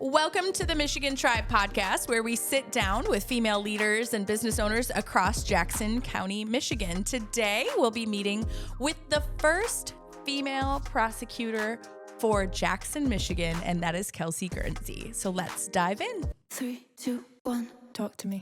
Welcome to the Michigan Tribe podcast, where we sit down with female leaders and business owners across Jackson County, Michigan. Today, we'll be meeting with the first female prosecutor for Jackson, Michigan, and that is Kelsey Guernsey. So let's dive in. 3, 2, 1, Talk to me.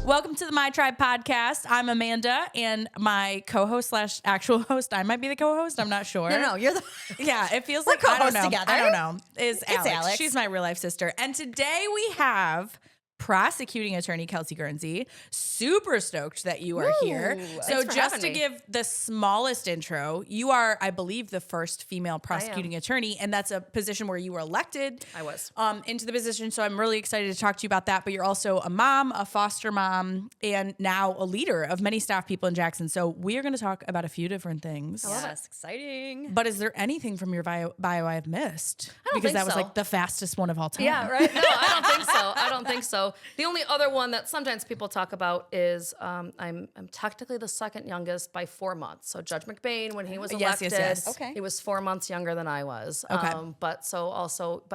Welcome to the My Tribe podcast. I'm Amanda, and my co-host / actual host, I might be the co-host, I'm not sure. No, you're the... Yeah, it feels We're like, I don't co-hosts know. together. I don't know. It's It's Alex. She's my real life sister. And today we have prosecuting attorney Kelsey Guernsey. Super stoked that you are here. So just to give the smallest intro, you are, I believe, the first female prosecuting attorney, and that's a position where you were elected. I was. Into the position. So I'm really excited to talk to you about that. But you're also a mom, a foster mom, and now a leader of many staff people in Jackson. So we are going to talk about a few different things. Yes, exciting. But is there anything from your bio I have missed? Because that was like the fastest one of all time. Yeah, right? No, I don't think so. The only other one that sometimes people talk about is I'm technically the second youngest by 4 months. So Judge McBain, when he was elected, Yes. Okay. He was 4 months younger than I was. Okay. But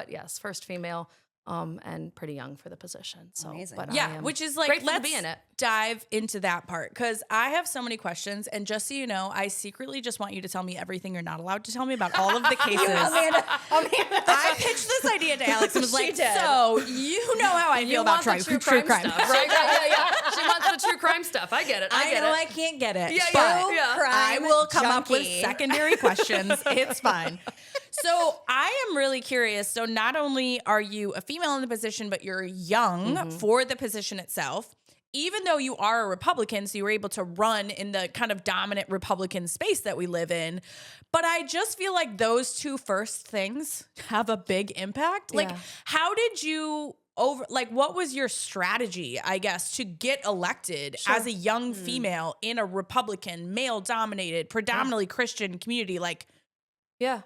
yes, first female. And pretty young for the position. So, Amazing. But Yeah, which is like, grateful to let's be in it. dive into that part, because I have so many questions. And just so you know, I secretly just want you to tell me everything you're not allowed to tell me about all of the cases. Amanda. I pitched this idea to Alex and was like, did. so you know how I feel about true crime. stuff, right? Yeah. She wants the true crime stuff. I get it. I get know it. I can't get it. Yeah, but yeah. I will come up with junkie. secondary questions. It's fine. So I am really curious. So not only are you a female in the position, but you're young for the position itself. Even though you are a Republican, so you were able to run in the kind of dominant Republican space that we live in. But I just feel like those two first things have a big impact. Like, how did you what was your strategy, I guess, to get elected as a young female in a Republican, male-dominated, predominantly Christian community? Like, Yeah.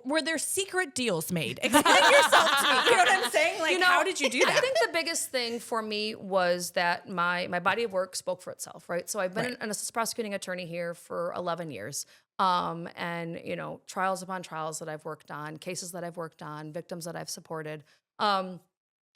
were there secret deals made? Explain yourself to me. You know what I'm saying? Like, how did you do that? I think the biggest thing for me was that my body of work spoke for itself, right? So I've been an assistant prosecuting attorney here for 11 years. And, trials upon trials that I've worked on, cases that I've worked on, victims that I've supported. I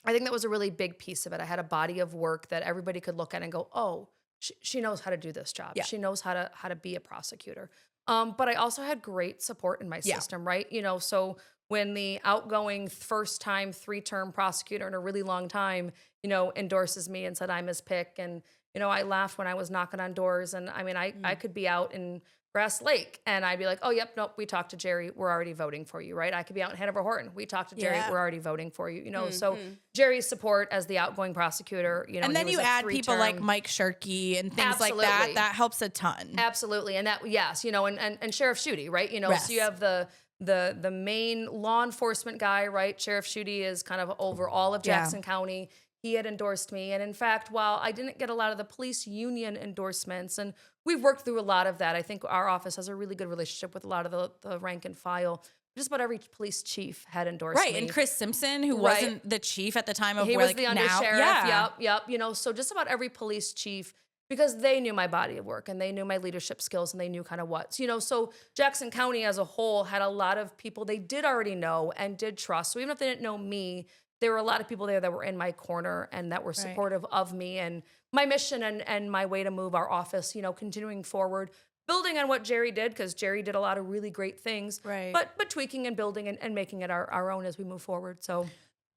think that was a really big piece of it. I had a body of work that everybody could look at and go, oh, she knows how to do this job. Yeah. She knows how to be a prosecutor. But I also had great support in my system, right? So when the outgoing first-time 3-term prosecutor in a really long time, endorses me and said I'm his pick, and I laughed when I was knocking on doors, and I mean I could be out in Grass Lake and I'd be like, oh yep, nope, we talked to Jerry, we're already voting for you, right? I could be out in Hanover Horton, we talked to Jerry, we're already voting for you, So Jerry's support as the outgoing prosecutor, and then you add people like Mike Sharkey and things like that. That helps a ton. Absolutely, and that and Sheriff Schutte, right? So you have the main law enforcement guy, right? Sheriff Schutte is kind of over all of Jackson County. He had endorsed me. And in fact, while I didn't get a lot of the police union endorsements, and we've worked through a lot of that, I think our office has a really good relationship with a lot of the rank and file. Just about every police chief had endorsed me. Right, and Chris Simpson, who wasn't the chief at the time of he was the undersheriff. Now. Yep. So just about every police chief, because they knew my body of work and they knew my leadership skills and they knew kind of what. So Jackson County as a whole had a lot of people they did already know and did trust. So even if they didn't know me, there were a lot of people there that were in my corner and that were supportive of me and my mission and my way to move our office, continuing forward, building on what Jerry did, because Jerry did a lot of really great things, but tweaking and building and making it our own as we move forward. So.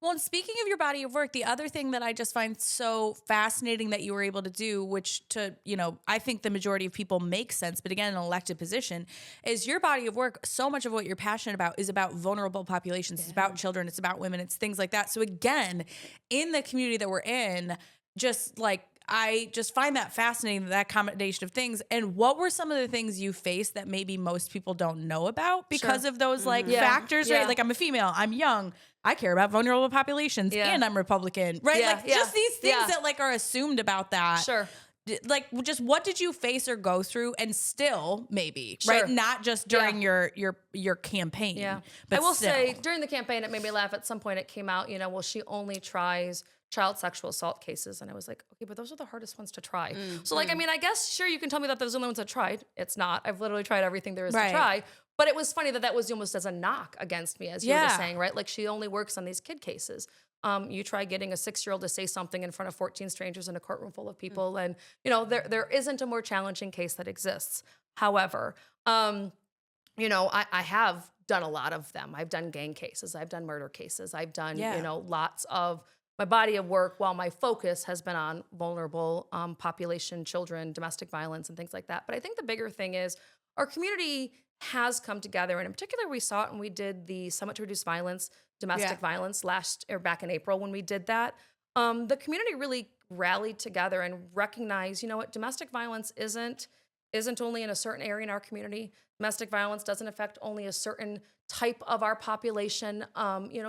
Well, and speaking of your body of work, the other thing that I just find so fascinating that you were able to do, which I think the majority of people make sense, but again, an elected position, is your body of work. So much of what you're passionate about is about vulnerable populations. It's about children. It's about women. It's things like that. So again, in the community that we're in, I just find that fascinating, that combination of things. And what were some of the things you faced that maybe most people don't know about because of those factors, right? Like, I'm a female, I'm young, I care about vulnerable populations, and I'm Republican, right? Just these things that are assumed about that. Sure. like just what did you face or go through, and still maybe Sure. right, not just during your campaign. Yeah. But I will still. say during the campaign, it made me laugh. At some point it came out, well, she only tries child sexual assault cases. And I was like, okay, but those are the hardest ones to try. So like, I mean, I guess, sure, you can tell me that those are the only ones I tried. It's not. I've literally tried everything there is to try. But it was funny that was almost as a knock against me, as you were just saying, right? Like, she only works on these kid cases. You try getting a 6-year-old to say something in front of 14 strangers in a courtroom full of people. And, there isn't a more challenging case that exists. However, I have done a lot of them. I've done gang cases. I've done murder cases. I've done, lots of my body of work, while my focus has been on vulnerable population, children, domestic violence, and things like that. But I think the bigger thing is our community has come together. And in particular, we saw it when we did the Summit to Reduce Violence, Domestic Violence back in April when we did that. The community really rallied together and recognized, what, domestic violence isn't only in a certain area in our community. Domestic violence doesn't affect only a certain type of our population.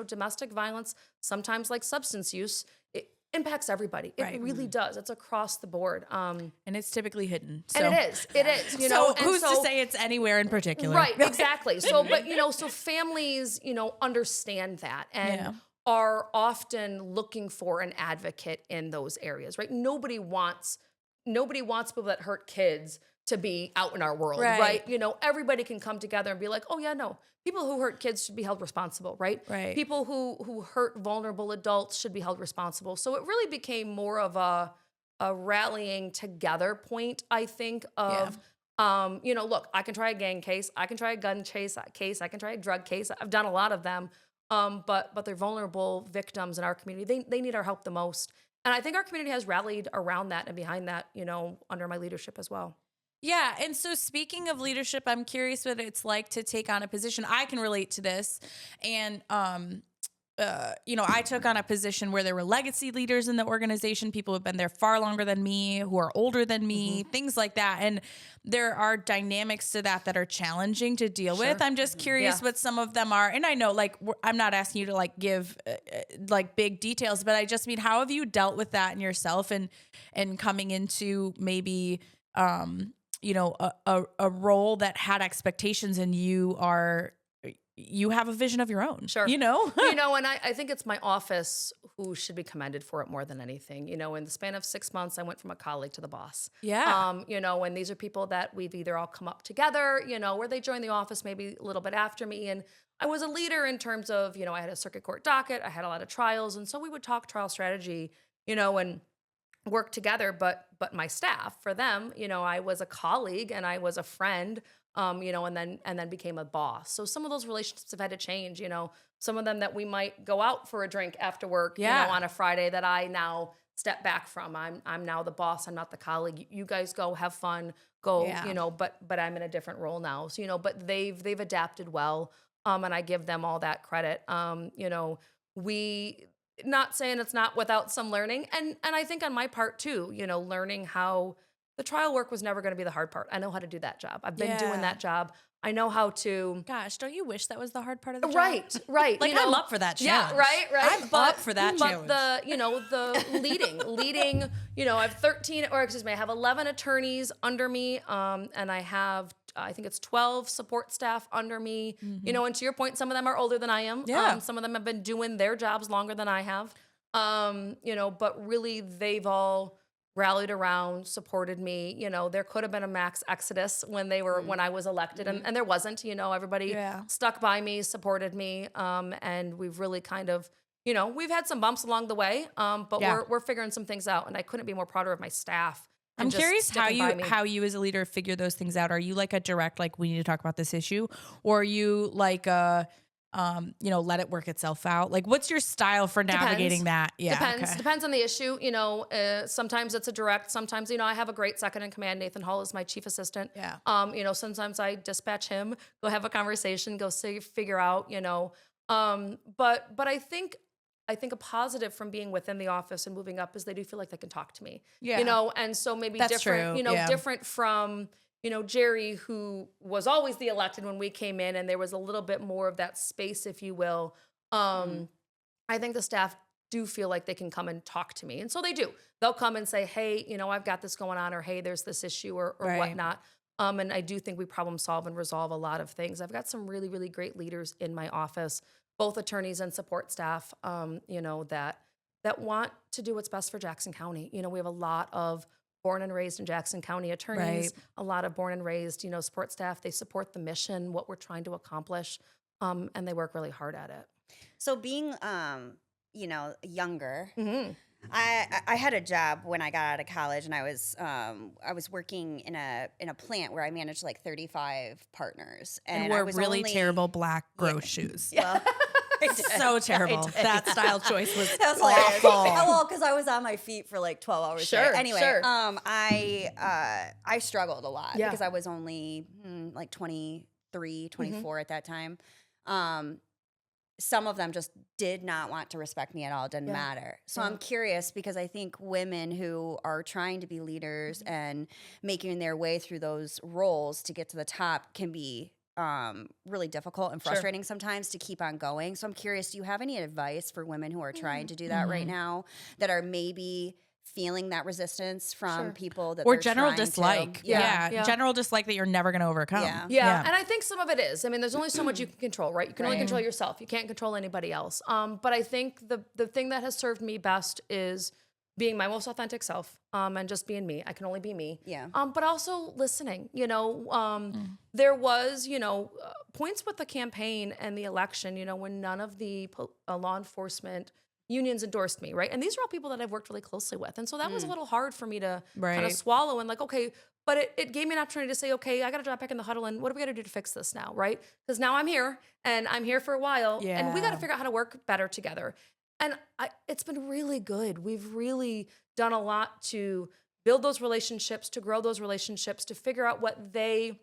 Domestic violence, sometimes like substance use, it impacts everybody. It really does. It's across the board. And it's typically hidden. So. And it is, So who's to say it's anywhere in particular? Right, exactly. So, but, so families, understand that and are often looking for an advocate in those areas, right? Nobody wants people that hurt kids to be out in our world, right? Everybody can come together and be like, oh yeah, no, people who hurt kids should be held responsible, right? Right. People who hurt vulnerable adults should be held responsible. So it really became more of a rallying together point, I think, of, look, I can try a gang case, I can try a gun case, I can try a drug case. I've done a lot of them, but they're vulnerable victims in our community. They need our help the most. And I think our community has rallied around that and behind that, under my leadership as well. Yeah. And so speaking of leadership, I'm curious what it's like to take on a position. I can relate to this. And, I took on a position where there were legacy leaders in the organization, people who've been there far longer than me, who are older than me, things like that. And there are dynamics to that are challenging to deal with. I'm just curious what some of them are. And I know, like, I'm not asking you to like give like big details, but I just mean, how have you dealt with that in yourself and coming into maybe, a role that had expectations and you have a vision of your own. Sure. And I think it's my office who should be commended for it more than anything. In the span of 6 months, I went from a colleague to the boss. Yeah. And these are people that we've either all come up together, where they joined the office maybe a little bit after me. And I was a leader in terms of, I had a circuit court docket, I had a lot of trials. And so we would talk trial strategy, and work together. But my staff, for them, I was a colleague and I was a friend, and then became a boss. So some of those relationships have had to change, some of them that we might go out for a drink after work, on a Friday that I now step back from. I'm now the boss. I'm not the colleague. You guys go have fun, go, but I'm in a different role now. So, but they've adapted well. And I give them all that credit. Not saying it's not without some learning. And I think on my part too, learning how the trial work was never going to be the hard part. I know how to do that job. I've been doing that job. I know how to. Gosh, don't you wish that was the hard part of the job? Right. Like, I'm up for that challenge. Yeah, right. I'm up for that challenge. But the leading, I have 11 attorneys under me. And I have, I think it's 12 support staff under me, and to your point, some of them are older than I am. Yeah. Some of them have been doing their jobs longer than I have. But really they've all rallied around, supported me. There could have been a max exodus when I was elected, and there wasn't. Everybody stuck by me, supported me, and we've really kind of, we've had some bumps along the way, but we're figuring some things out, and I couldn't be more prouder of my staff. I'm curious how you as a leader figure those things out. Are you like a direct, like, we need to talk about this issue, or are you like let it work itself out? Like, what's your style for navigating that? Yeah. Depends on the issue. Sometimes it's a direct, sometimes, I have a great second in command. Nathan Hall is my chief assistant. Yeah. Sometimes I dispatch him, go have a conversation, go figure out, but I think a positive from being within the office and moving up is they do feel like they can talk to me. Yeah. And so maybe That's different, true. Different from, Jerry, who was always the elected when we came in, and there was a little bit more of that space, if you will. I think the staff do feel like they can come and talk to me. And so they do. They'll come and say, hey, you know, I've got this going on, or hey, there's this issue or whatnot. And I do think we problem solve and resolve a lot of things. I've got some really, really great leaders in my office, both attorneys and support staff, you know, that want to do what's best for Jackson County. You know, we have a lot of born and raised in Jackson County attorneys, a lot of born and raised, you know, support staff. They support the mission, what we're trying to accomplish, and they work really hard at it. So being, you know, younger, I had a job when I got out of college, and I was working in a plant where I managed like 35 partners, and wore really terrible black gross shoes. Yeah. So terrible. That style choice was awful. Well, because I was on my feet for like 12 hours. Sure. Anyway, I struggled a lot because I was only like 23, 24 at that time. Some of them just did not want to respect me at all. It didn't matter. So I'm curious, because I think women who are trying to be leaders and making their way through those roles to get to the top can be really difficult and frustrating sometimes to keep on going. So I'm curious, do you have any advice for women who are trying to do that right now, that are maybe feeling that resistance from people that or general dislike? General dislike that you're never going to overcome. Yeah. And I think some of it is. I mean, there's only so much you can control, right? You can only control yourself. You can't control anybody else. But I think the thing that has served me best is being my most authentic self, and just being me. I can only be me. But also listening. You know, there was, you know, points with the campaign and the election, you know, when none of the law enforcement unions endorsed me, right? And these are all people that I've worked really closely with. And so that was a little hard for me to kind of swallow, and like, okay, but it gave me an opportunity to say, okay, I got to drop back in the huddle, and what do we got to do to fix this now, right? Because now I'm here, and I'm here for a while, and we got to figure out how to work better together. And it's been really good. We've really done a lot to build those relationships, to grow those relationships, to figure out what they,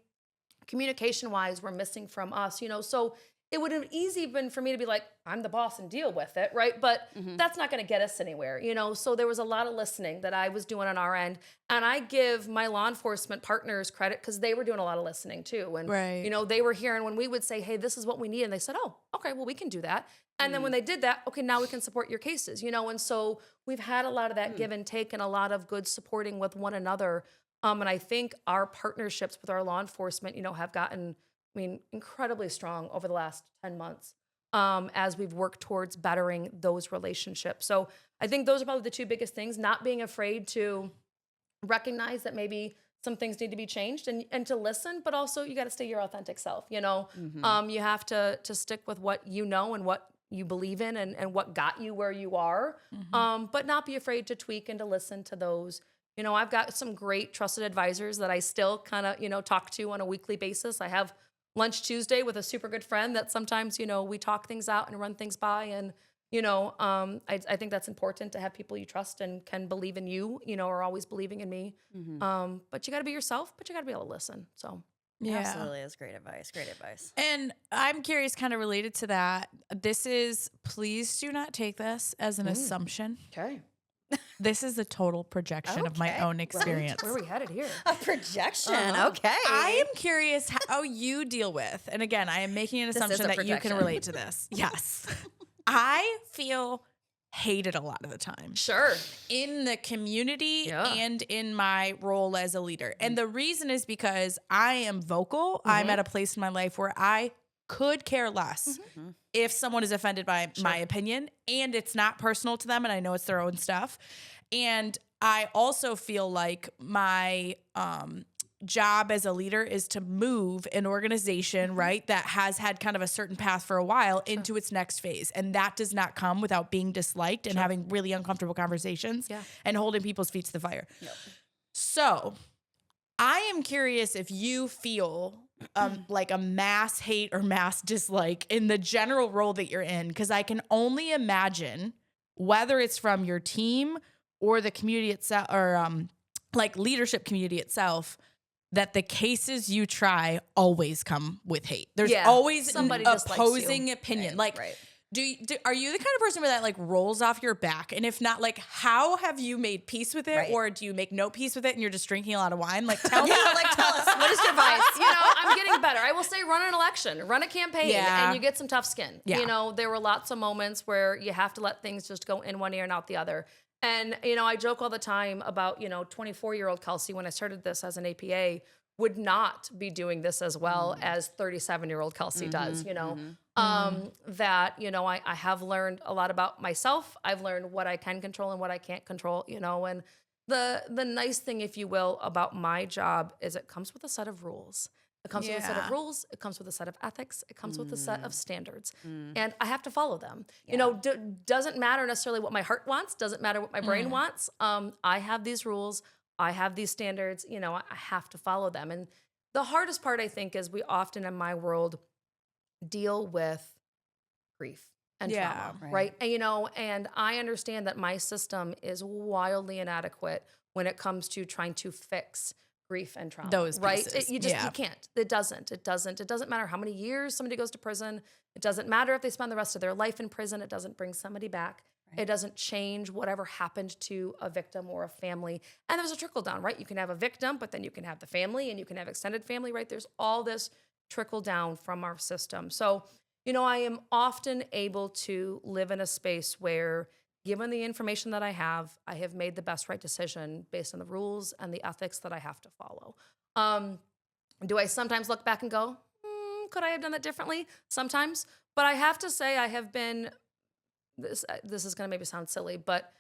communication-wise, were missing from us, you know? So it would have easy been for me to be like, I'm the boss and deal with it, right? But that's not going to get us anywhere, you know? So there was a lot of listening that I was doing on our end. And I give my law enforcement partners credit, because they were doing a lot of listening too. And, you know, they were hearing when we would say, hey, this is what we need. And they said, oh, okay, well, we can do that. And then when they did that, okay, now we can support your cases, you know? And so we've had a lot of that give and take, and a lot of good supporting with one another. And I think our partnerships with our law enforcement, you know, have gotten, I mean, incredibly strong over the last 10 months as we've worked towards bettering those relationships. So I think those are probably the two biggest things: not being afraid to recognize that maybe some things need to be changed, and to listen, but also you got to stay your authentic self. You know, you have to stick with what you know and what you believe in, and what got you where you are, but not be afraid to tweak and to listen to those. You know, I've got some great trusted advisors that I still kind of, you know, talk to on a weekly basis. I have Lunch Tuesday with a super good friend that sometimes, you know, we talk things out and run things by. And, you know, I think that's important to have people you trust and can believe in you, you know, or always believing in me. But you got to be yourself, but you got to be able to listen. So. Yeah. Absolutely. That's great advice. Great advice. And I'm curious, kind of related to that, please do not take this as an assumption. Okay. This is a total projection of my own experience. Where are we headed here? A projection. Okay. I am curious how you deal with, and again, I am making an assumption that you can relate to this. Yes. I feel hated a lot of the time. Sure. In the community and in my role as a leader. And the reason is because I am vocal. I'm at a place in my life where I could care less if someone is offended by my opinion, and it's not personal to them, and I know it's their own stuff. And I also feel like my job as a leader is to move an organization, right, that has had kind of a certain path for a while into its next phase. And that does not come without being disliked and having really uncomfortable conversations and holding people's feet to the fire. So I am curious if you feel like a mass hate or mass dislike in the general role that you're in, because I can only imagine, whether it's from your team or the community itself, or like leadership community itself, that the cases you try always come with hate. There's always somebody opposing opinion. Like, are you the kind of person where that like rolls off your back? And if not, like, how have you made peace with it? Or do you make no peace with it and you're just drinking a lot of wine? Like, tell me. Like, tell us, what is your advice? You know, I'm getting better. I will say run an election, run a campaign, and you get some tough skin. Yeah. You know, there were lots of moments where you have to let things just go in one ear and out the other. And, you know, I joke all the time about, you know, 24-year-old Kelsey, when I started this as an APA, would not be doing this as well as 37-year-old Kelsey does, you know. That, you know, I have learned a lot about myself. I've learned what I can control and what I can't control, you know. And the nice thing, if you will, about my job is it comes with a set of rules. It comes with a set of rules. It comes with a set of ethics. It comes with a set of standards. And I have to follow them. You know, doesn't matter necessarily what my heart wants. Doesn't matter what my brain wants. I have these rules. I have these standards. You know, I have to follow them. And the hardest part, I think, is we often in my world deal with grief and trauma, right? And, you know, and I understand that my system is wildly inadequate when it comes to trying to fix grief and trauma. Those right? pieces. You can't. It doesn't matter how many years somebody goes to prison. It doesn't matter if they spend the rest of their life in prison. It doesn't bring somebody back. It doesn't change whatever happened to a victim or a family. And there's a trickle down, right? You can have a victim, but then you can have the family and you can have extended family, right? There's all this trickle down from our system. So, you know, I am often able to live in a space where, given the information that I have made the best right decision based on the rules and the ethics that I have to follow. Do I sometimes look back and go, could I have done that differently? Sometimes. But I have to say I have been, this is going to maybe sound silly, but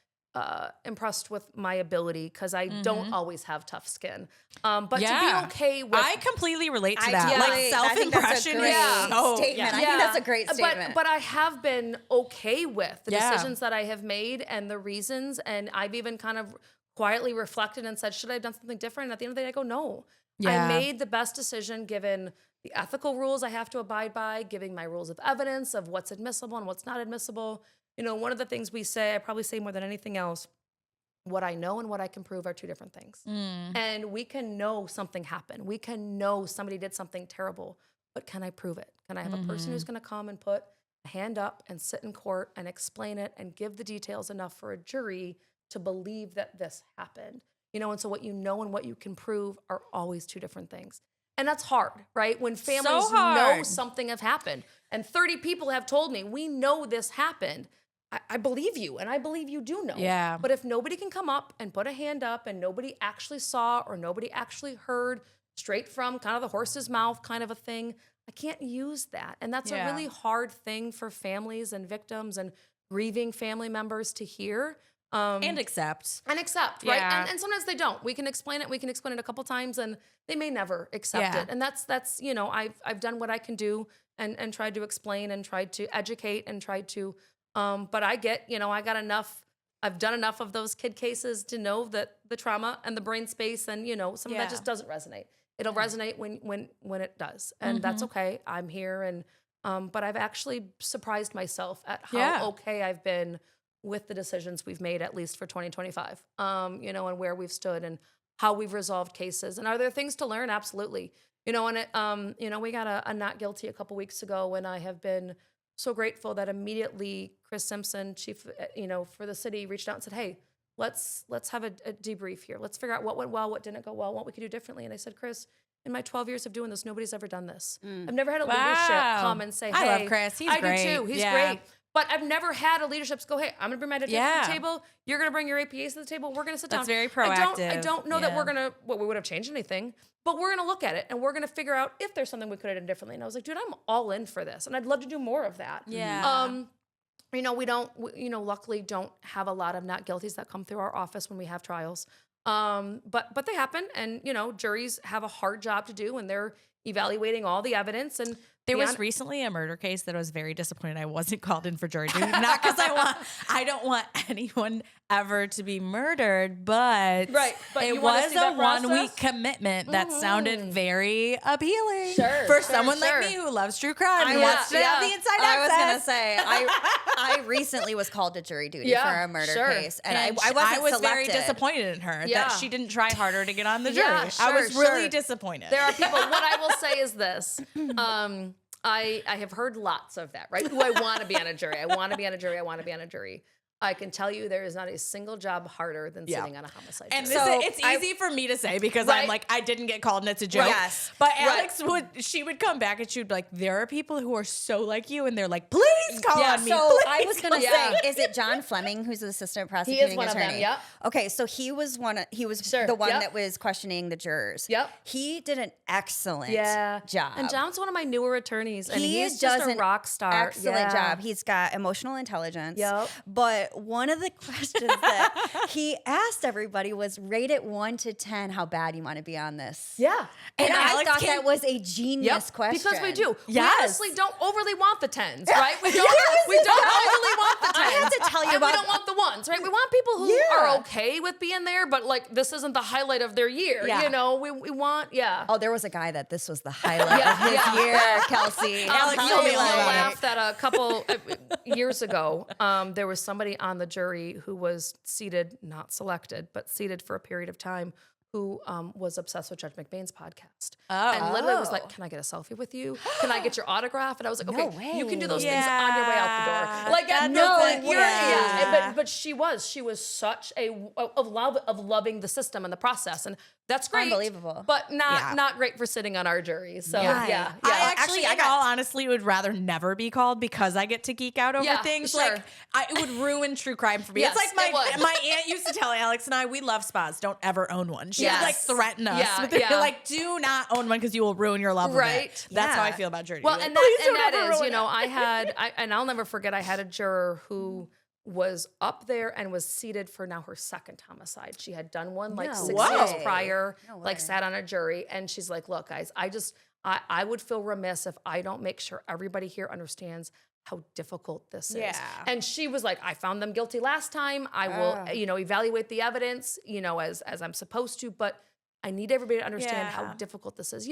impressed with my ability, because I don't always have tough skin. But to be okay with... I completely relate to that. Like, self-impression is so... statement. I think that's a great statement. But I have been okay with the decisions that I have made and the reasons, and I've even kind of quietly reflected and said, should I have done something different? And at the end of the day, I go, no. I made the best decision given the ethical rules I have to abide by, giving my rules of evidence of what's admissible and what's not admissible. You know, one of the things we say, I probably say more than anything else, what I know and what I can prove are two different things. And we can know something happened. We can know somebody did something terrible, but can I prove it? Can I have a person who's going to come and put a hand up and sit in court and explain it and give the details enough for a jury to believe that this happened? You know, and so what you know and what you can prove are always two different things. And that's hard, right? When families know something have happened and 30 people have told me, we know this happened. I believe you, and I believe you do know. Yeah. But if nobody can come up and put a hand up and nobody actually saw or nobody actually heard straight from kind of the horse's mouth kind of a thing, I can't use that. And that's a really hard thing for families and victims and grieving family members to hear. And accept. Right? And sometimes they don't. We can explain it a couple times and they may never accept it. And that's you know, I've done what I can do and tried to explain and tried to educate and tried to but I get, you know, I've done enough of those kid cases to know that the trauma and the brain space and, you know, some of that just doesn't resonate. It'll resonate when it does. And that's okay. I'm here. And, but I've actually surprised myself at how okay I've been with the decisions we've made, at least for 2025, you know, and where we've stood and how we've resolved cases. And are there things to learn? Absolutely. You know, and it, you know, we got a not guilty a couple weeks ago, and I have been so grateful that immediately Chris Simpson, chief, you know, for the city, reached out and said, hey, let's have a debrief here. Let's figure out what went well, what didn't go well, what we could do differently. And I said, Chris, in my 12 years of doing this, nobody's ever done this. I've never had a leadership come and say, hey, I love Chris. He's great. I do too. He's great. But I've never had a leadership go, hey, I'm going to bring my data to the table. You're going to bring your APAs to the table. We're going to sit down. That's very proactive. I don't know that we would have changed anything, but we're going to look at it and we're going to figure out if there's something we could have done differently. And I was like, dude, I'm all in for this. And I'd love to do more of that. Yeah. You know, luckily don't have a lot of not guilties that come through our office when we have trials. But they happen. And, you know, juries have a hard job to do and they're evaluating all the evidence. And there was recently a murder case that I was very disappointed I wasn't called in for jury duty. Not because I don't want anyone ever to be murdered, but it was a 1 week commitment that sounded very appealing for someone like me who loves true crime and wants to have the inside access. I was gonna say I recently was called to jury duty for a murder case, and I was very disappointed in her that she didn't try harder to get on the jury. I was really disappointed. There are people. What I will say is this. I have heard lots of that, right? Who I want to be on a jury. I want to be on a jury. I want to be on a jury. I can tell you there is not a single job harder than sitting on a homicide And jury. it's easy for me to say because I'm like, I didn't get called and it's a joke. Yes. But Alex would come back and she would be like, there are people who are so like you and they're like, please call on me. So I please was going to say, is it John Fleming who's the assistant prosecuting He is one attorney? of them, yep. Okay, so he was the one that was questioning the jurors. Yep. He did an excellent job. And John's one of my newer attorneys, and He he's does just a an rock star. excellent job. He's got emotional intelligence. Yep. But one of the questions that he asked everybody was rate it 1 to 10 how bad you want to be on this. Yeah. And I Alex thought that was a genius question. Because we do. Yes. We honestly don't overly want the 10s, right? We don't overly want the 10s. I have to tell you and about we don't want the 1s, right? We want people who are okay with being there, but like this isn't the highlight of their year. Yeah. You know, we want, Oh, there was a guy that this was the highlight of his year, Kelsey. Alex You'll told me all about it. laugh that a couple years ago, there was somebody on the jury who was seated, not selected, but seated for a period of time, who was obsessed with Judge McBain's podcast. And literally was like, can I get a selfie with you? Can I get your autograph? And I was like, okay, you can do those things on your way out the door. Like, but she was such of loving the system and the process. And that's great. Unbelievable. But not great for sitting on our jury. So yeah. I actually, in all honesty, would rather never be called because I get to geek out over Yeah, things. sure. Like, it would ruin true crime for me. Yes, it's like it would. my aunt used to tell Alex and I, we love spas. Don't ever own one. She would like Yes. threaten us. Yeah, With it. yeah. Like, do not own one because you will ruin your love of Right. it. That's how I Yeah. feel about jury. Well, Like, and "Please that don't ever is, ruin I and I'll never forget, I had a juror who was up there and was seated for now her second homicide. She had done one like No 6 way. years prior, No like way. sat on a jury, and she's like, look, guys, I would feel remiss if I don't make sure everybody here understands how difficult this is. Yeah. And she was like, I found them guilty last time. I will, evaluate the evidence, as I'm supposed to, but I need everybody to understand how difficult this is.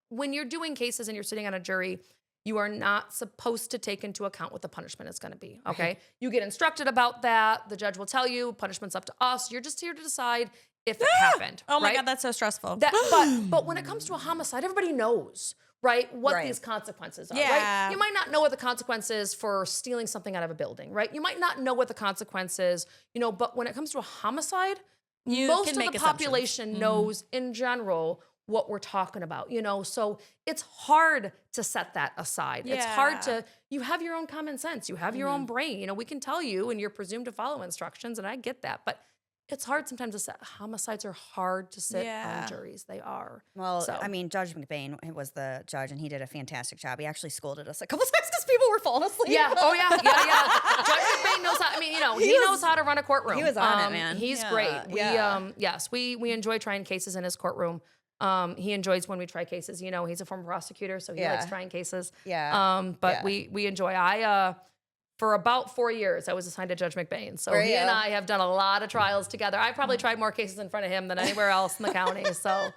When you're doing cases and you're sitting on a jury, you are not supposed to take into account what the punishment is going to be, okay? You get instructed about that. The judge will tell you, punishment's up to us. You're just here to decide if it happened. Oh my right? God, that's so stressful. But when it comes to a homicide, everybody knows, right, what these consequences are, Yeah. right? You might not know what the consequence is for stealing something out of a building, right? You might not know what the consequence is, but when it comes to a homicide, most can of make the assumptions. population knows in general what we're talking about, so it's hard to set that aside. It's hard you have your own common sense. You have your own brain. We can tell you and you're presumed to follow instructions, and I get that, but it's hard sometimes to set. Homicides are hard to sit on juries. They are. Well, So. I mean, Judge McBain was the judge, and he did a fantastic job. He actually scolded us a couple times because people were falling asleep. Yeah. Oh, yeah. Judge McBain knows how. He knows how to run a courtroom. He was on it, man. He's Yeah, great. yeah. We enjoy trying cases in his courtroom. He enjoys when we try cases. He's a former prosecutor, so he likes trying cases. Yeah. But we enjoy. For about 4 years, I was assigned to Judge McBain. So he and I have done a lot of trials together. I've probably tried more cases in front of him than anywhere else in the county. So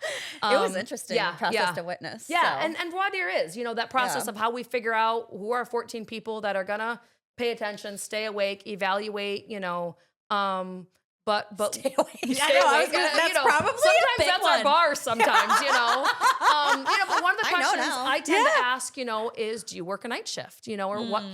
It was interesting process to witness. Yeah, so. and voir dire is, that process of how we figure out who are 14 people that are gonna pay attention, stay awake, evaluate, but Stay awake. stay awake. That's probably a sometimes big that's one. our bar. Sometimes, but one of the I know questions now. I tend to ask, is do you work a night shift? Or what?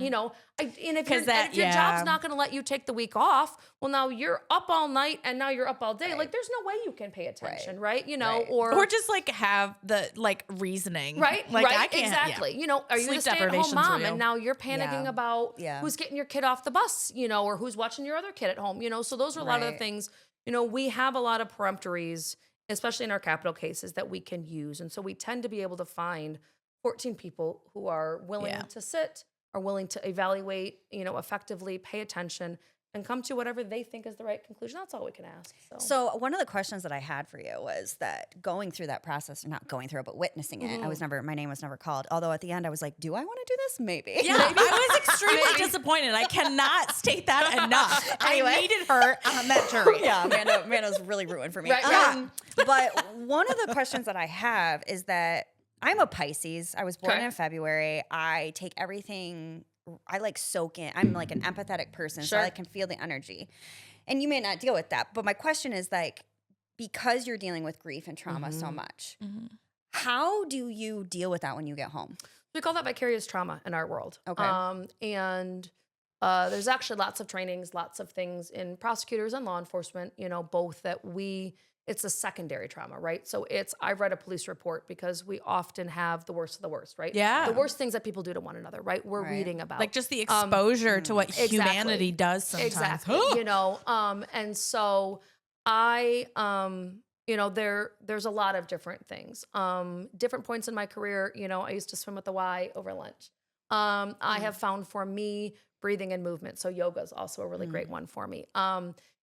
And if your job's not going to let you take the week off, well, now you're up all night and now you're up all day. Like, there's no way you can pay attention, right? Or just like have the reasoning. Right, Like, right, I can't, exactly. Are you Sleep a stay-at-home deprivation's mom real. and now you're panicking about who's getting your kid off the bus, or who's watching your other kid at home, So those are a lot of the things. We have a lot of peremptories, especially in our capital cases, that we can use, and so we tend to be able to find 14 people who are willing to sit, are willing to evaluate, effectively, pay attention, and come to whatever they think is the right conclusion. That's all we can ask. So one of the questions that I had for you was that going through that process, or not going through it, but witnessing it, my name was never called. Although at the end I was like, do I want to do this? Maybe. Yeah, I was extremely disappointed. I cannot state that enough. Anyway. I needed her on that jury. Yeah, Amanda was really ruined for me. Right. But one of the questions that I have is that I'm a Pisces. I was born in February. I take everything, I soak in. I'm like an empathetic person, so I can feel the energy. And you may not deal with that. But my question is because you're dealing with grief and trauma so much, how do you deal with that when you get home? We call that vicarious trauma in our world. Okay. And there's actually lots of trainings, lots of things in prosecutors and law enforcement, both that it's a secondary trauma, right? So I've read a police report because we often have the worst of the worst, right? Yeah. The worst things that people do to one another, right? We're reading about. Like just the exposure to what humanity does sometimes. Exactly. And so there's a lot of different things. Different points in my career, I used to swim with the Y over lunch. I have found for me breathing and movement. So yoga is also a really great one for me.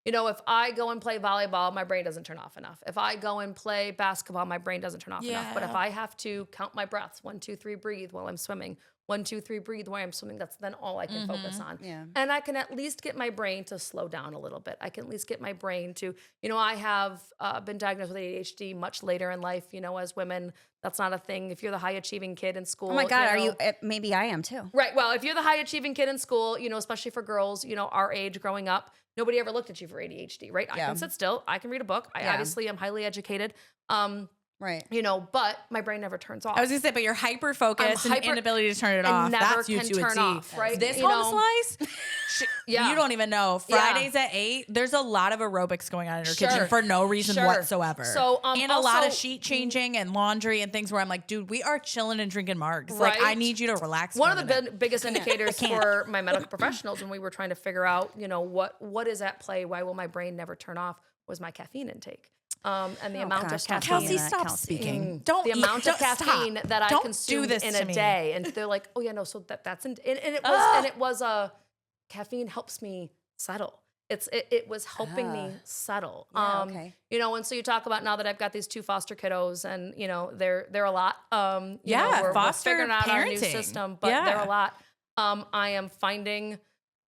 If I go and play volleyball, my brain doesn't turn off enough. If I go and play basketball, my brain doesn't turn off enough. But if I have to count my breaths, 1, 2, 3, breathe while I'm swimming, 1, 2, 3, breathe while I'm swimming, that's then all I can focus on. Yeah. And I can at least get my brain to slow down a little bit. I can at least get my brain to, I have been diagnosed with ADHD much later in life, as women. That's not a thing. If you're the high achieving kid in school. Oh my God, are you? Maybe I am too. Right. Well, if you're the high achieving kid in school, especially for girls, our age growing up, nobody ever looked at you for ADHD, right? I can sit still. I can read a book. I obviously am highly educated. Right. But my brain never turns off. I was gonna say, but you're hyper focused and inability to turn it off. Never That's you can to a turn T. off, right? This home slice, you don't even know. Fridays at 8, there's a lot of aerobics going on in your kitchen for no reason whatsoever. So, and a lot of sheet changing and laundry and things where I'm like, dude, we are chilling and drinking margs. Right? Like, I need you to relax. One of the biggest indicators for my medical professionals when we were trying to figure out, what is at play, why will my brain never turn off, was my caffeine intake. And the amount of caffeine. Kelsey, stop speaking. Don't the amount of caffeine that I don't consumed do this in to a me. day, and they're like, "Oh yeah, no." So that's and it was caffeine helps me settle. It was helping me settle. Okay. And so you talk about now that I've got these 2 foster kiddos, and they're a lot. We're foster figuring out our new parenting. system, but they're a lot. I am finding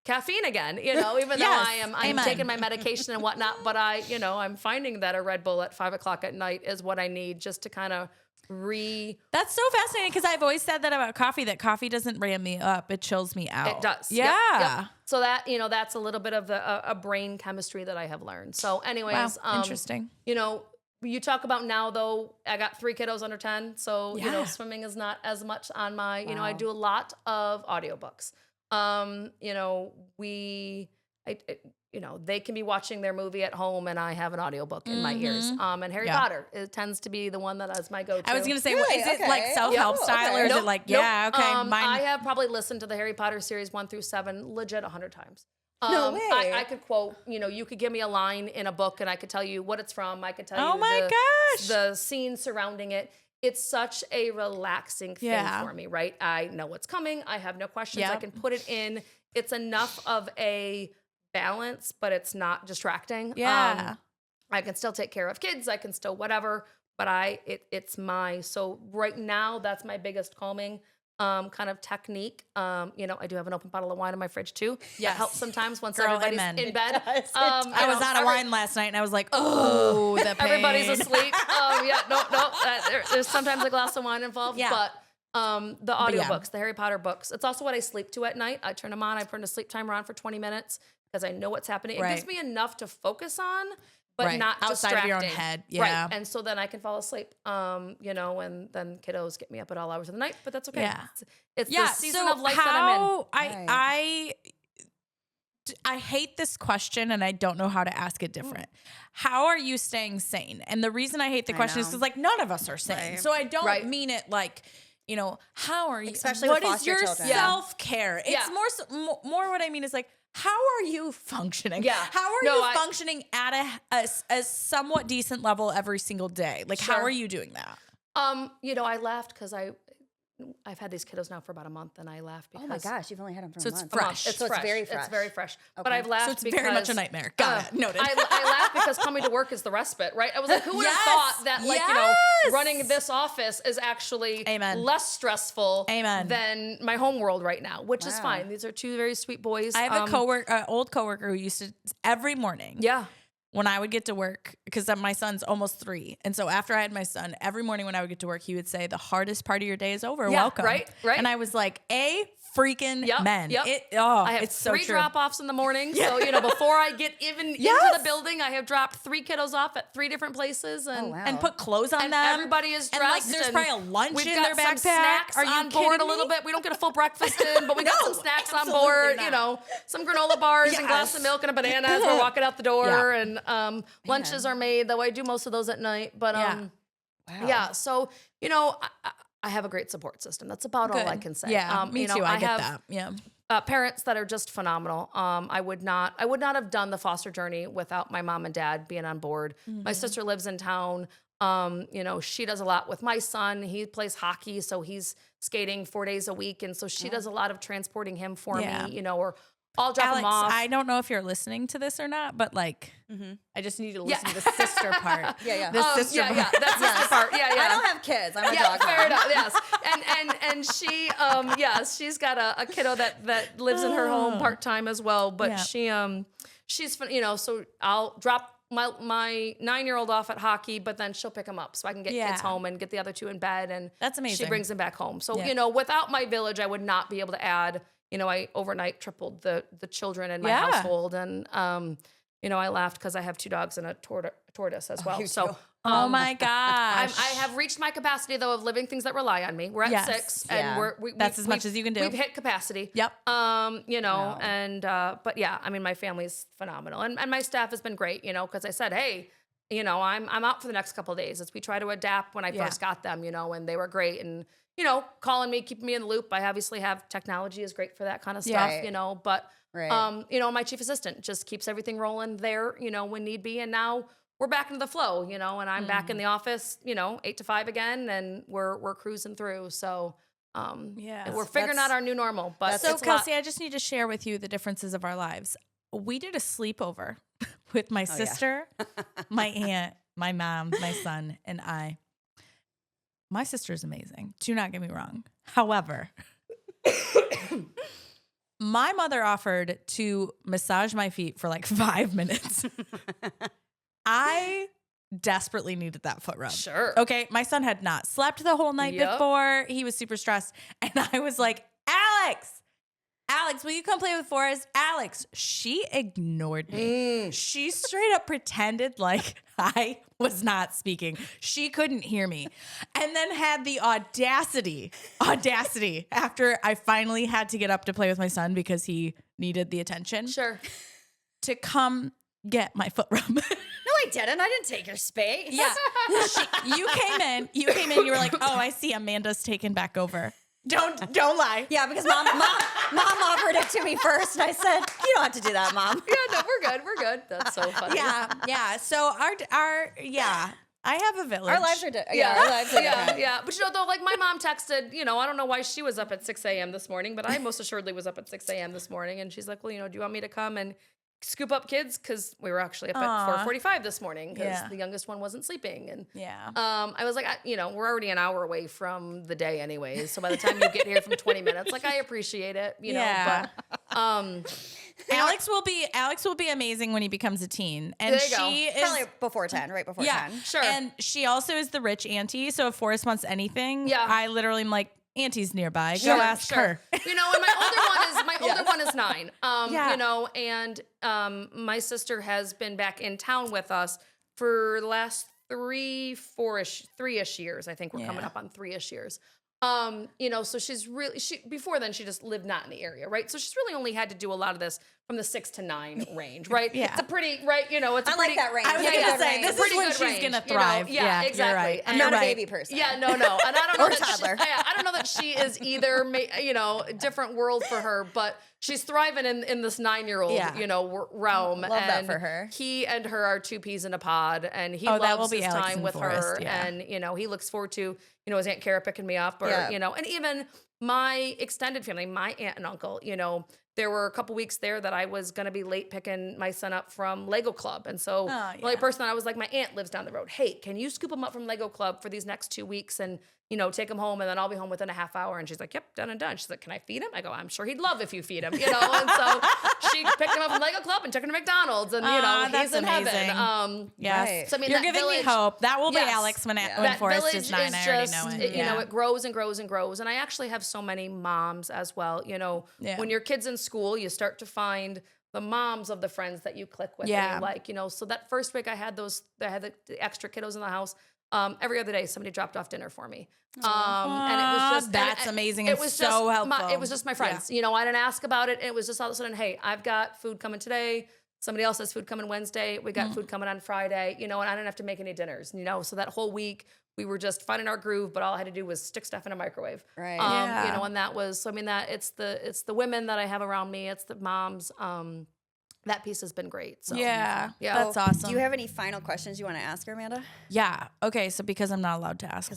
caffeine again, even though I'm taking my medication and whatnot, but I'm finding that a Red Bull at 5:00 at night is what I need just to kind of That's so fascinating because I've always said that about coffee, that coffee doesn't ram me up. It chills me out. It does. Yeah. Yep. So that, that's a little bit of a brain chemistry that I have learned. So anyways, interesting. You talk about now though, I got 3 kiddos under 10. So, swimming is not as much on my, I do a lot of audiobooks. They can be watching their movie at home and I have an audiobook in my ears. And Harry Potter, it tends to be the one that is my go-to. I was going to say, is it like self-help style or is it like, I have probably listened to the Harry Potter series 1 through 7 legit 100 times. No way. I could quote, you could give me a line in a book and I could tell you what it's from. I could tell you the scene surrounding it. It's such a relaxing thing for me, right? I know what's coming. I have no questions. I can put it in. It's enough of a balance, but it's not distracting. Yeah. I can still take care of kids. I can still whatever, but so right now that's my biggest calming kind of technique. I do have an open bottle of wine in my fridge too. Yeah, helps sometimes once everybody's in bed. I was out of wine last night and I was like, oh, the pain. Everybody's asleep. There's sometimes a glass of wine involved, but the audiobooks, the Harry Potter books, it's also what I sleep to at night. I turn them on. I turn the sleep timer on for 20 minutes because I know what's happening. It gives me enough to focus on, but not outside distracting. of your own head. Yeah. Right. And so then I can fall asleep, and then kiddos get me up at all hours of the night, but that's okay. Yeah. It's the season of life that I'm in. I hate this question and I don't know how to ask it different. How are you staying sane? And the reason I hate the question is because none of us are sane. Right. So I don't mean it like, how are you? Especially what with is your children. self-care? It's more what I mean is like, how are you functioning? Yeah. How are you functioning at a somewhat decent level every single day? Like, how are you doing that? I laughed because I've had these kiddos now for about a month, and I laugh because oh my gosh, you've only had them for a month. It's fresh. So it's very fresh. It's very fresh. Okay. But I've laughed so it's because very much a nightmare. Got it. Noted. I laugh because coming to work is the respite, right? I was like, who would have thought that running this office is actually less stressful than my home world right now, which is fine. These are 2 very sweet boys. I have a old coworker who used to every morning. Yeah. when I would get to work, because my son's almost 3. And so after I had my son, every morning when I would get to work, he would say, the hardest part of your day is over. Yeah, Welcome. right. And I was like, freaking men. Yep. I have it's so 3 true. drop-offs in the morning. So, before I get even into the building, I have dropped 3 kiddos off at 3 different places. And, wow. And put clothes on and them. everybody is And dressed. like there's and probably a lunch we've in got their some backpack. snacks Are you on board kidding a little me? bit. We don't get a full breakfast in, but we got No, some snacks on absolutely board. not. Some granola bars and glass of Yes. milk and a banana as we're walking out the door. Yeah. And lunches are made, though I do most of those at night. But Wow. so I have a great support system. That's about all I can say. Yeah, me too. I get have, that. Yeah. Parents that are just phenomenal. I would not have done the foster journey without my mom and dad being on board. My sister lives in town. She does a lot with my son. He plays hockey, so he's skating 4 days a week, and so she does a lot of transporting him for me. Or I'll drop Alex, him off. I don't know if you're listening to this or not, but like, I just need you to listen to the sister part. Yeah. The sister part. That's sister part. Yeah. I don't have kids. I'm a Yeah, dog fair mom. enough. Yes, and she, she's got a kiddo that lives in her home part time as well. But she's fun. So I'll drop my 9-year-old off at hockey, but then she'll pick him up so I can get kids home and get the other 2 in bed. And That's amazing. She brings them back home. So without my village, I would not be able to add. I overnight tripled the children in my household, and I laughed because I have 2 dogs and a tortoise as well. So. Oh my gosh. I have reached my capacity though of living things that rely on me. We're at 6, and that's as much as you can do. We've hit capacity. Yep. And but yeah, I mean, my family's phenomenal, and my staff has been great. Because I said, hey, I'm out for the next couple of days as we try to adapt. When I first got them, and they were great, and calling me, keeping me in the loop. I obviously have technology is great for that kind of stuff. But my chief assistant just keeps everything rolling there. When need be, and now we're back into the flow, and I'm back in the office, 8 to 5 again, and we're cruising through. So, we're figuring out our new normal. But So Kelsey, I just need to share with you the differences of our lives. We did a sleepover with my sister, my aunt, my mom, my son, and I. My sister is amazing. Do not get me wrong. However, my mother offered to massage my feet for like 5 minutes. I desperately needed that foot rub. Sure. Okay. My son had not slept the whole night before. He was super stressed. And I was like, Alex, will you come play with Forrest? Alex, she ignored me. She straight up pretended like I was not speaking. She couldn't hear me. And then had the audacity after I finally had to get up to play with my son because he needed the attention. Sure. To come get my foot rub. No, I didn't. I didn't take your space. Yeah. You came in, you were like, oh, I see Amanda's taken back over. Don't lie. Yeah, because mom offered it to me first, and I said, "You don't have to do that, Mom." Yeah, no, we're good. That's so funny. Yeah. So I have a village. Our lives are different. Our lives are different. Yeah. But though, like my mom texted, I don't know why she was up at 6 a.m. this morning, but I most assuredly was up at 6 a.m. this morning, and she's like, well, do you want me to come and scoop up kids? Because we were actually up at 4:45 this morning because the youngest one wasn't sleeping. And I was like, we're already an hour away from the day anyways. So by the time you get here from 20 minutes, like I appreciate it, know. But Alex will be amazing when he becomes a teen. And she is probably before 10, right before 10. Sure. And she also is the rich auntie. So if Forrest wants anything, I literally am like, auntie's nearby. Go ask her. And my older one is 9. And my sister has been back in town with us for the last 3-ish years. I think we're coming up on 3-ish years. So she's really, before then she just lived not in the area, right? So she's really only had to do a lot of this from the 6 to 9 range, right? Yeah. It's a pretty, right? It's a I like that range. I was gonna say, this is when she's range, gonna thrive. Yeah, exactly. You're right. I'm not a baby person. Yeah, no. And I don't know Or that toddler. I don't know that she is either, different world for her, but she's thriving in this 9-year-old, realm. Love that for her. He and her are 2 peas in a pod, and he that will loves be his Alex time and with Forrest, her. yeah. And, he looks forward to, his Aunt Kara picking me up or, and even my extended family, my aunt and uncle, there were a couple weeks there that I was going to be late picking my son up from Lego Club. And so the only person that I was like, my aunt lives down the road. Hey, can you scoop him up from Lego Club for these next 2 weeks and take him home and then I'll be home within a half hour. And she's like, yep, done and done. She's like, can I feed him? I go, I'm sure he'd love if you feed him, And so she picked him up from Lego Club and took him to McDonald's and, he's in heaven. Yes. Right. So, I mean, you're giving me hope. That will be Alex when Forrest is 9. I already know it. It grows and grows and grows. And I actually have so many moms as well. When your kid's in school, you start to find the moms of the friends that you click with and you like, so that first week I had the extra kiddos in the house. Every other day somebody dropped off dinner for me. And it was just, that's amazing. It was so helpful. It was just my friends, I didn't ask about it. It was just all of a sudden, hey, I've got food coming today. Somebody else has food coming Wednesday. We got food coming on Friday, and I didn't have to make any dinners, so that whole week we were just finding our groove, but all I had to do was stick stuff in a microwave. Right. And that was, that it's the women that I have around me. It's the moms. That piece has been great. So that's awesome. Do you have any final questions you want to ask her, Amanda? Yeah. Okay. So because I'm not allowed to ask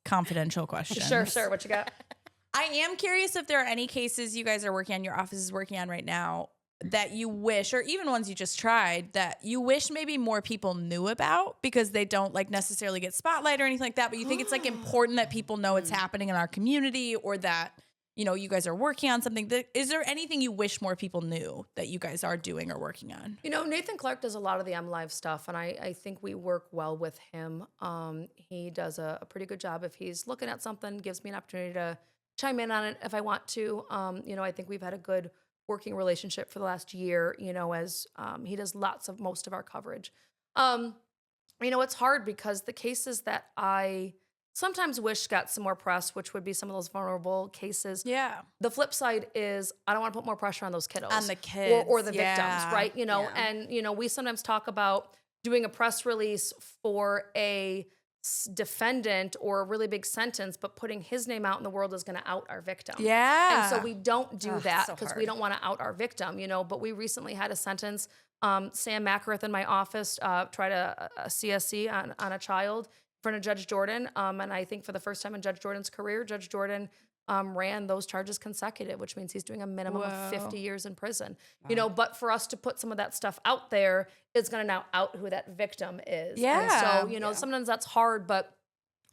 confidential questions. Sure. What you got? I am curious if there are any cases you guys are working on, your office is working on right now, that you wish, or even ones you just tried, that you wish maybe more people knew about because they don't necessarily get spotlight or anything like that, but you think it's important that people know it's happening in our community, or that, you guys are working on something. Is there anything you wish more people knew that you guys are doing or working on? Nathan Clark does a lot of the MLive stuff, and I think we work well with him. He does a pretty good job. If he's looking at something, gives me an opportunity to chime in on it if I want to. I think we've had a good working relationship for the last year, as he does most of our coverage. It's hard because the cases that I sometimes wish got some more press, which would be some of those vulnerable cases. Yeah. The flip side is I don't want to put more pressure on those kiddos. On the kids. Or the victims, right? And we sometimes talk about doing a press release for a defendant or a really big sentence, but putting his name out in the world is going to out our victim. Yeah. And so we don't do that because we don't want to out our victim, but we recently had a sentence. Sam Mackerath in my office tried a CSC on a child in front of Judge Jordan. And I think for the first time in Judge Jordan's career, Judge Jordan ran those charges consecutive, which means he's doing a minimum of 50 years in prison. Wow. But for us to put some of that stuff out there is going to now out who that victim is. Yeah. And so, sometimes that's hard, but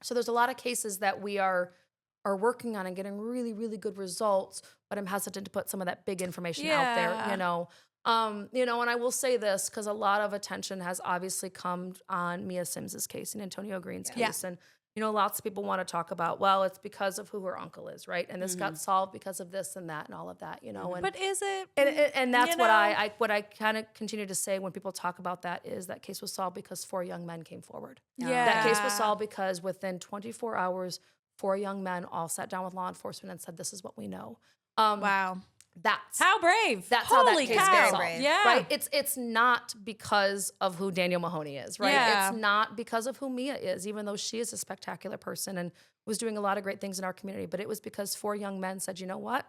so there's a lot of cases that we are working on and getting really, really good results, but I'm hesitant to put some of that big information out there, and I will say this because a lot of attention has obviously come on Mia Sims's case and Antonio Green's case. And, lots of people want to talk about, well, it's because of who her uncle is, right? And this got solved because of this and that and all of that, And, but is it? And that's what I kind of continue to say when people talk about that is that case was solved because 4 young men came forward. Yeah. That case was solved because within 24 hours, 4 young men all sat down with law enforcement and said, this is what we know. Wow. That's how brave. That's Holy how that case cow. gets solved. Yeah. Right? It's not because of who Daniel Mahoney is, right? Yeah. It's not because of who Mia is, even though she is a spectacular person and was doing a lot of great things in our community. But it was because 4 young men said, you know what?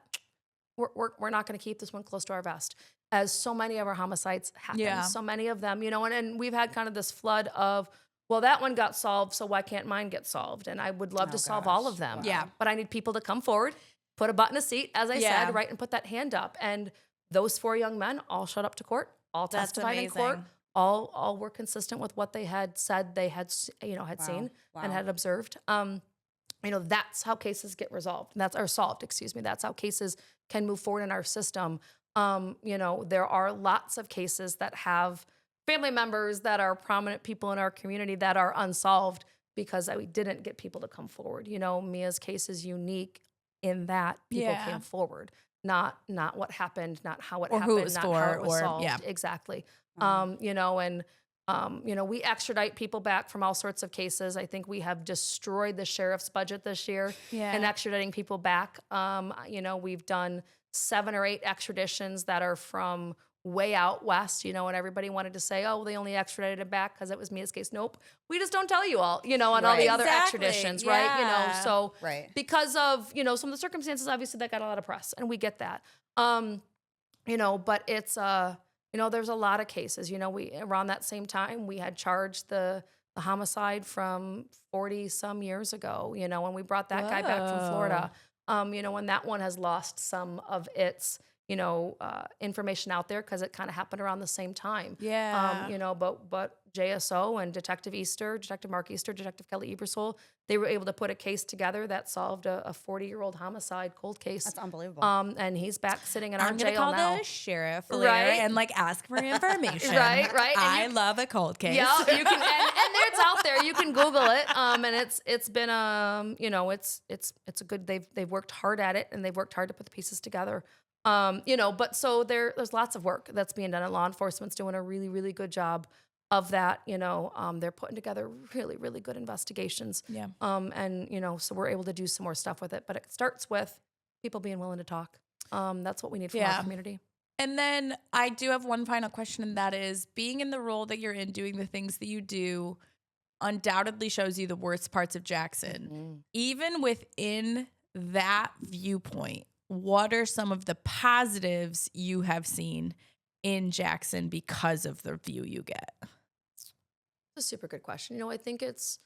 We're not going to keep this one close to our vest. As so many of our homicides happen, so many of them, and we've had kind of this flood of, well, that one got solved, so why can't mine get solved? And I would love to solve all of them. Wow. Yeah. But I need people to come forward, put a butt in a seat, as I said, right, and put that hand up. And those 4 young men all showed up to court, all testified in court, all were consistent with what they had said they had, seen and had observed. That's how cases get resolved. Solved, excuse me. That's how cases can move forward in our system. There are lots of cases that have family members that are prominent people in our community that are unsolved because we didn't get people to come forward. Mia's case is unique in that people came forward, not what happened, not how it happened, who it was not for, how it was solved. Yeah. Exactly. We extradite people back from all sorts of cases. I think we have destroyed the sheriff's budget this year in extraditing people back. We've done 7 or 8 extraditions that are from way out west, and everybody wanted to say, oh, they only extradited it back because it was Mia's case. Nope. We just don't tell you all, and all the other extraditions, right? So because of, some of the circumstances, obviously that got a lot of press and we get that. But it's, there's a lot of cases, we, around that same time, we had charged the homicide from 40 some years ago, when we brought that guy back from Florida, and that one has lost some of its, information out there because it kind of happened around the same time. Yeah. But JSO and Detective Mark Easter, Detective Kelly Ebersole They were able to put a case together that solved a 40-year-old homicide cold case. That's unbelievable. And he's back sitting in our I'm gonna jail call now. the sheriff later Right. and like ask for information. Right. And I love a cold case. Yeah, you can, and it's out there. You can Google it. And it's been it's a good. They've worked hard at it, and they've worked hard to put the pieces together. But so there's lots of work that's being done, and law enforcement's doing a really, really good job of that. They're putting together really, really good investigations. Yeah. So we're able to do some more stuff with it, but it starts with people being willing to talk. That's what we need from our community. And then I do have one final question, and that is, being in the role that you're in, doing the things that you do, undoubtedly shows you the worst parts of Jackson. Mm-hmm. Even within that viewpoint, what are some of the positives you have seen in Jackson because of the view you get? It's a super good question. I think it's,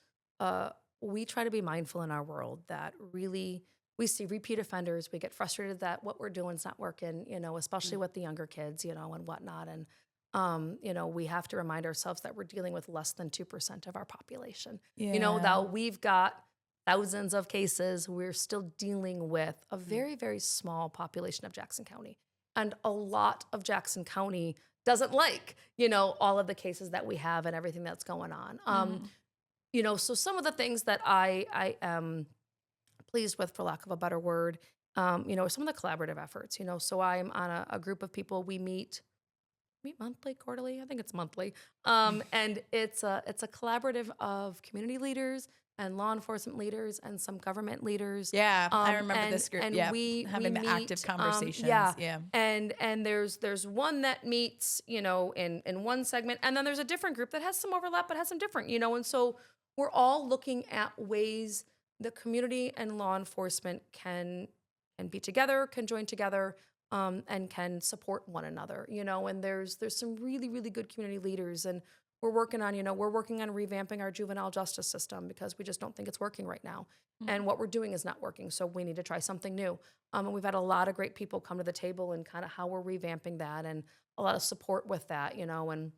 we try to be mindful in our world that really we see repeat offenders. We get frustrated that what we're doing is not working, especially with the younger kids, and whatnot. And, we have to remind ourselves that we're dealing with less than 2% of our population. That we've got thousands of cases, we're still dealing with a very, very small population of Jackson County. And a lot of Jackson County doesn't like, all of the cases that we have and everything that's going on. So some of the things that I am pleased with, for lack of a better word, some of the collaborative efforts, so I'm on a group of people. We meet monthly, quarterly, I think it's monthly. And it's a collaborative of community leaders and law enforcement leaders and some government leaders. Yeah, I remember this group. And we having the active conversations. Yeah. And there's one that meets, in one segment, and then there's a different group that has some overlap but has some different, and so we're all looking at ways the community and law enforcement can be together, can join together, and can support one another, and there's some really, really good community leaders, and we're working on revamping our juvenile justice system because we just don't think it's working right now. Mm-hmm. And what we're doing is not working. So we need to try something new. And we've had a lot of great people come to the table and kind of how we're revamping that, and a lot of support with that, and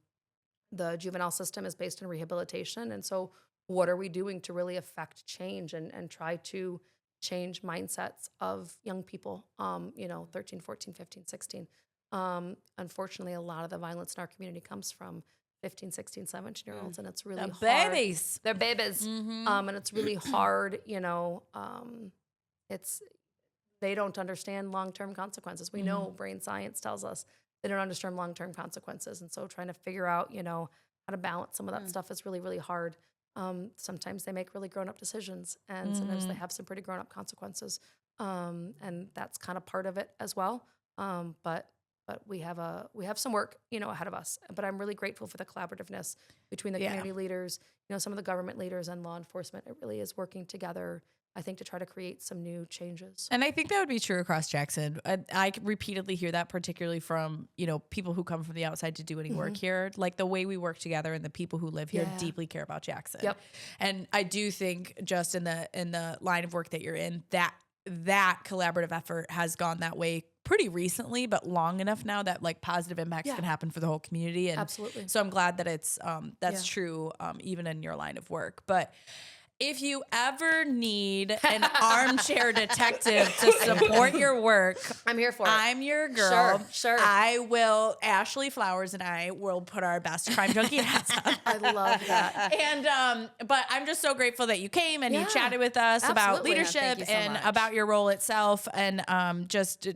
the juvenile system is based in rehabilitation. And so what are we doing to really affect change and try to change mindsets of young people, 13, 14, 15, 16. Unfortunately, a lot of the violence in our community comes from 15, 16, 17-year-olds, and it's really hard. Babies. They're babies. Mm-hmm. And it's really hard, they don't understand long-term consequences. We know brain science tells us they don't understand long-term consequences. And so trying to figure out, how to balance some of that stuff is really, really hard. Sometimes they make really grown-up decisions, and sometimes they have some pretty grown-up consequences. And that's kind of part of it as well. But we have some work, ahead of us. But I'm really grateful for the collaborativeness between the community leaders, some of the government leaders and law enforcement. It really is working together, I think, to try to create some new changes. And I think that would be true across Jackson. I repeatedly hear that, particularly from, people who come from the outside to do any work here. Like the way we work together, and the people who live here deeply care about Jackson. Yep. And I do think just in the line of work that you're in, that collaborative effort has gone that way pretty recently, but long enough now that like positive impacts can happen for the whole community. And absolutely. So I'm glad that it's that's true even in your line of work. But if you ever need an armchair detective to support your work, I'm here for it. I'm your girl. Sure. Ashley Flowers and I will put our best crime junkie hats on. I love that. And, but I'm just so grateful that you came and you chatted with us about leadership and about your role itself, and just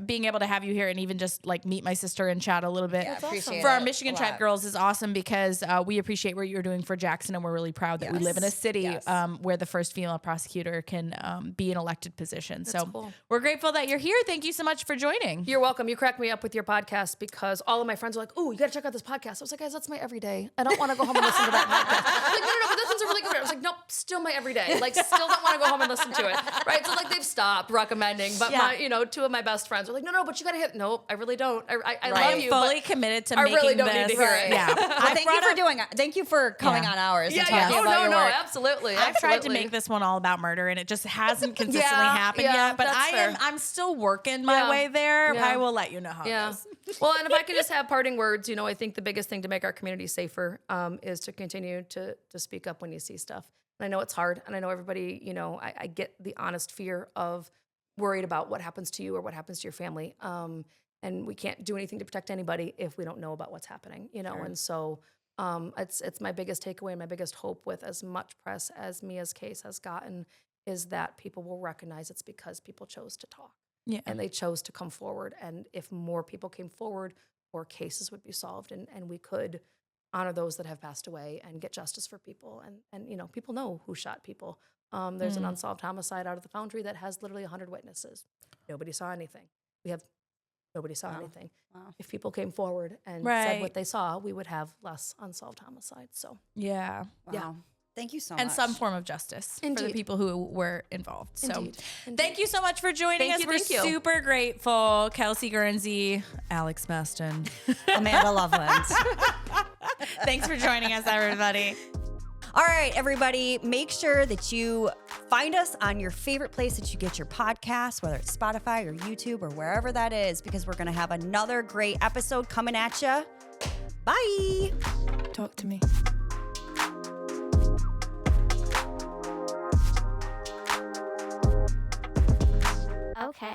being able to have you here and even just like meet my sister and chat a little bit for our Michigan Tribe girls is awesome, because we appreciate what you're doing for Jackson, and we're really proud that we live in a city where the first female prosecutor can be in elected position. That's so we're grateful that you're here. Thank you so much for joining. You're welcome. You cracked me up with your podcast, because all of my friends are like, "Oh, you got to check out this podcast." I was like, "Guys, that's my everyday. I don't want to go home and listen to that podcast." Like, no, but this one's a really good one. I was like, "Nope, still my everyday. Like, still don't want to go home and listen to it." Right? So like they've stopped recommending, but my, two of my best friends are like, "No, but you got to hit." Nope, I really don't. I love you. Fully committed to I making really don't this. need to hear it. Yeah. Thank you for coming on ours and talking about your work. Absolutely. I've tried to make this one all about murder, and it just hasn't consistently happened yet. But I'm still working my way there. I will let you know how it goes. Well, and if I could just have parting words, I think the biggest thing to make our community safer is to continue to speak up when you see stuff. And I know it's hard. And I know everybody, you know, I get the honest fear of worried about what happens to you or what happens to your family. And we can't do anything to protect anybody if we don't know about what's happening, you know? Sure. And so it's my biggest takeaway and my biggest hope with as much press as Mia's case has gotten is that people will recognize it's because people chose to talk. Yeah. And they chose to come forward. And if more people came forward, more cases would be solved and we could honor those that have passed away and get justice for people. And you know, people know who shot people. There's an unsolved homicide out of the Foundry that has literally 100 witnesses. Nobody saw anything. Nobody saw anything. Wow. If people came forward and said what they saw, we would have less unsolved homicides. So yeah. Wow. Yeah. Thank you so much. And some form of justice for the Indeed. people who were involved. So Indeed. thank you so much for joining us. We're Thank you. super grateful. Kelsey Guernsey, Alex Maston. Amanda Loveland. Thanks for joining us, everybody. All right, everybody, make sure that you find us on your favorite place that you get your podcasts, whether it's Spotify or YouTube or wherever that is, because we're going to have another great episode coming at you. Bye. Talk to me. Okay.